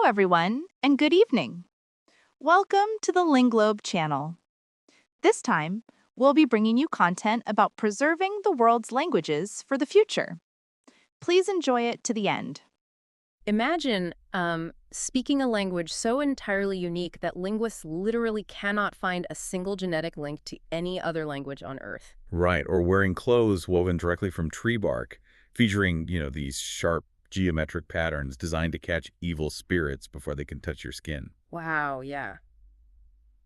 everyone, and good evening. Welcome to the Linglobe channel. This time, we'll be bringing you content about preserving the world's languages for the future. Please enjoy it to the end. Imagine speaking a language so entirely unique that linguists literally cannot find a single genetic link to any other language on Earth. Right, or wearing clothes woven directly from tree bark, featuring, these sharp geometric patterns designed to catch evil spirits before they can touch your skin. Wow, yeah.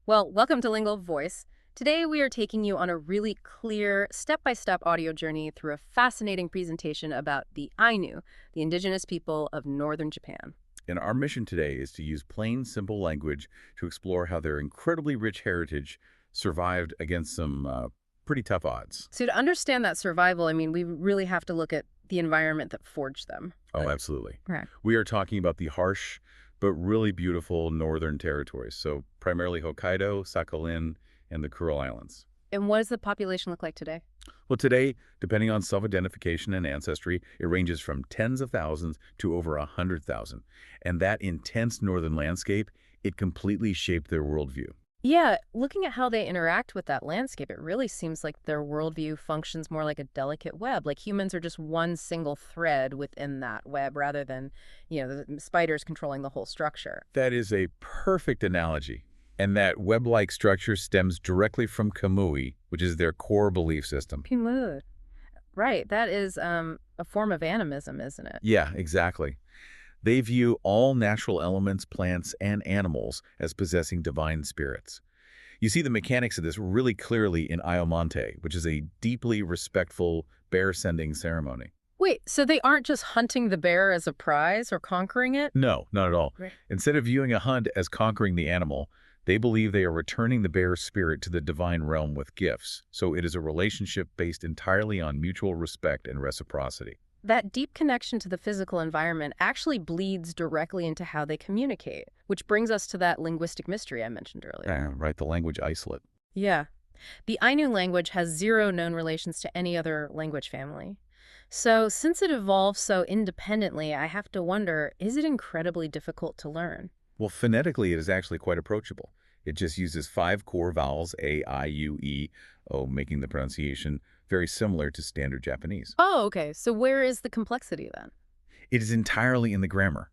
Well, welcome to Linglobe Voice. Today we are taking you on a really clear, step-by-step audio journey through a fascinating presentation about the Ainu, the indigenous people of northern Japan. And our mission today is to use plain, simple language to explore how their incredibly rich heritage survived against some pretty tough odds. So to understand that survival, we really have to look at the environment that forged them. Oh, absolutely. Right. We are talking about the harsh but really beautiful northern territories, so primarily Hokkaido, Sakhalin, and the Kuril Islands. And what does the population look like today? Well, today, depending on self-identification and ancestry, it ranges from tens of thousands to over 100,000. And that intense northern landscape, it completely shaped their worldview. Yeah, looking at how they interact with that landscape, it really seems like their worldview functions more like a delicate web. Like humans are just one single thread within that web rather than, the spiders controlling the whole structure. That is a perfect analogy. And that web-like structure stems directly from Kamui, which is their core belief system. Right, that is a form of animism, isn't it? Yeah, exactly. They view all natural elements, plants, and animals as possessing divine spirits. You see the mechanics of this really clearly in Iomante, which is a deeply respectful bear-sending ceremony. Wait, so they aren't just hunting the bear as a prize or conquering it? No, not at all. Right. Instead of viewing a hunt as conquering the animal, they believe they are returning the bear's spirit to the divine realm with gifts. So it is a relationship based entirely on mutual respect and reciprocity. That deep connection to the physical environment actually bleeds directly into how they communicate, which brings us to that linguistic mystery I mentioned earlier. Right, the language isolate. Yeah. The Ainu language has zero known relations to any other language family. So since it evolved so independently, I have to wonder, is it incredibly difficult to learn? Well, phonetically, it is actually quite approachable. It just uses 5 core vowels, A, I, U, E, O, making the pronunciation very similar to standard Japanese. Oh, okay. So where is the complexity then? It is entirely in the grammar.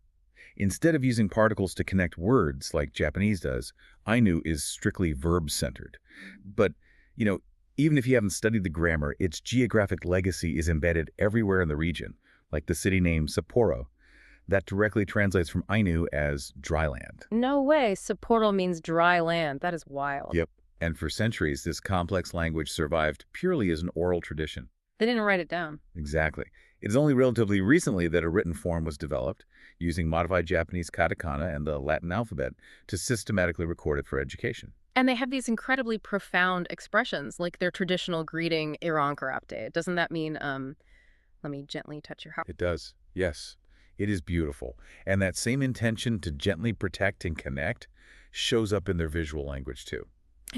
Instead of using particles to connect words like Japanese does, Ainu is strictly verb-centered. But, even if you haven't studied the grammar, its geographic legacy is embedded everywhere in the region, like the city name Sapporo. That directly translates from Ainu as dry land. No way. Sapporo means dry land. That is wild. Yep. And for centuries, this complex language survived purely as an oral tradition. They didn't write it down. Exactly. It is only relatively recently that a written form was developed, using modified Japanese katakana and the Latin alphabet to systematically record it for education. And they have these incredibly profound expressions, like their traditional greeting, Iran Karapte. Doesn't that mean, let me gently touch your heart? It does, yes. It is beautiful. And that same intention to gently protect and connect shows up in their visual language, too.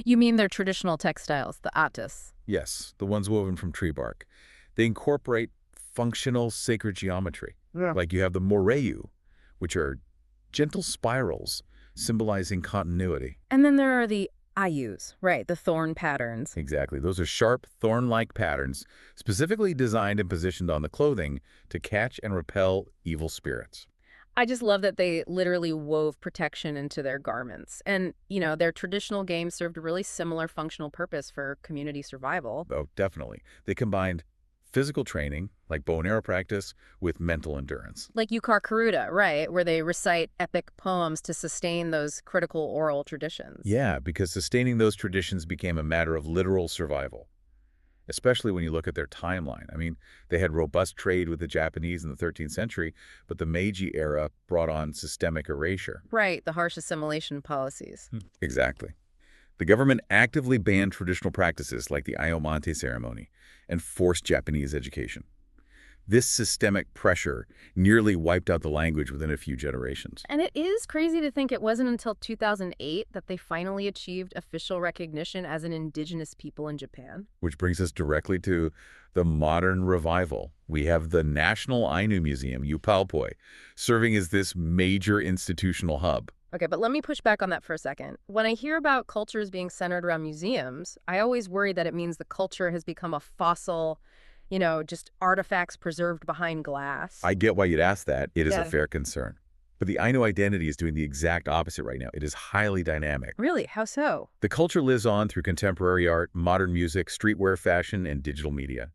You mean their traditional textiles, the atis? Yes, the ones woven from tree bark. They incorporate functional sacred geometry. Yeah. Like you have the moreyu, which are gentle spirals symbolizing continuity. And then there are the ayus, right, the thorn patterns. Exactly. Those are sharp, thorn-like patterns, specifically designed and positioned on the clothing to catch and repel evil spirits. I just love that they literally wove protection into their garments. And, their traditional games served a really similar functional purpose for community survival. Oh, definitely. They combined physical training, like bow and arrow practice, with mental endurance. Like Yukar Karuta, right, where they recite epic poems to sustain those critical oral traditions. Yeah, because sustaining those traditions became a matter of literal survival, especially when you look at their timeline. They had robust trade with the Japanese in the 13th century, but the Meiji era brought on systemic erasure. Right, the harsh assimilation policies. Exactly. The government actively banned traditional practices like the Iomante ceremony and forced Japanese education. This systemic pressure nearly wiped out the language within a few generations. And it is crazy to think it wasn't until 2008 that they finally achieved official recognition as an indigenous people in Japan. Which brings us directly to the modern revival. We have the National Ainu Museum, Upalpoi, serving as this major institutional hub. Okay, but let me push back on that for a second. When I hear about cultures being centered around museums, I always worry that it means the culture has become a fossil, just artifacts preserved behind glass. I get why you'd ask that. It is a Yeah. fair concern. But the Ainu identity is doing the exact opposite right now. It is highly dynamic. Really? How so? The culture lives on through contemporary art, modern music, streetwear fashion, and digital media.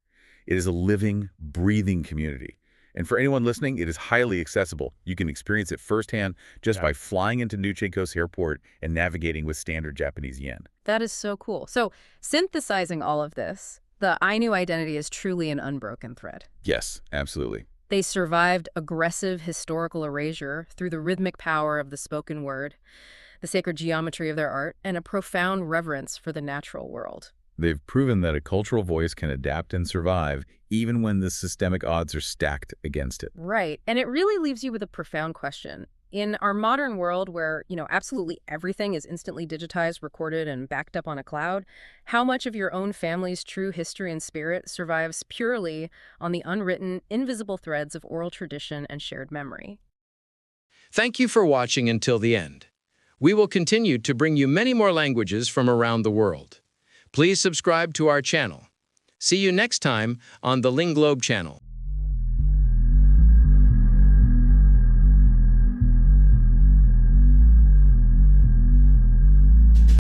It is a living, breathing community. And for anyone listening, it is highly accessible. You can experience it firsthand just by flying into Nuchenkos Airport and navigating with standard Japanese yen. That is so cool. So, synthesizing all of this, the Ainu identity is truly an unbroken thread. Yes, absolutely. They survived aggressive historical erasure through the rhythmic power of the spoken word, the sacred geometry of their art, and a profound reverence for the natural world. They've proven that a cultural voice can adapt and survive even when the systemic odds are stacked against it. Right. And it really leaves you with a profound question. In our modern world where, absolutely everything is instantly digitized, recorded, and backed up on a cloud, how much of your own family's true history and spirit survives purely on the unwritten, invisible threads of oral tradition and shared memory? Thank you for watching until the end. We will continue to bring you many more languages from around the world. Please subscribe to our channel. See you next time on the Linglobe channel.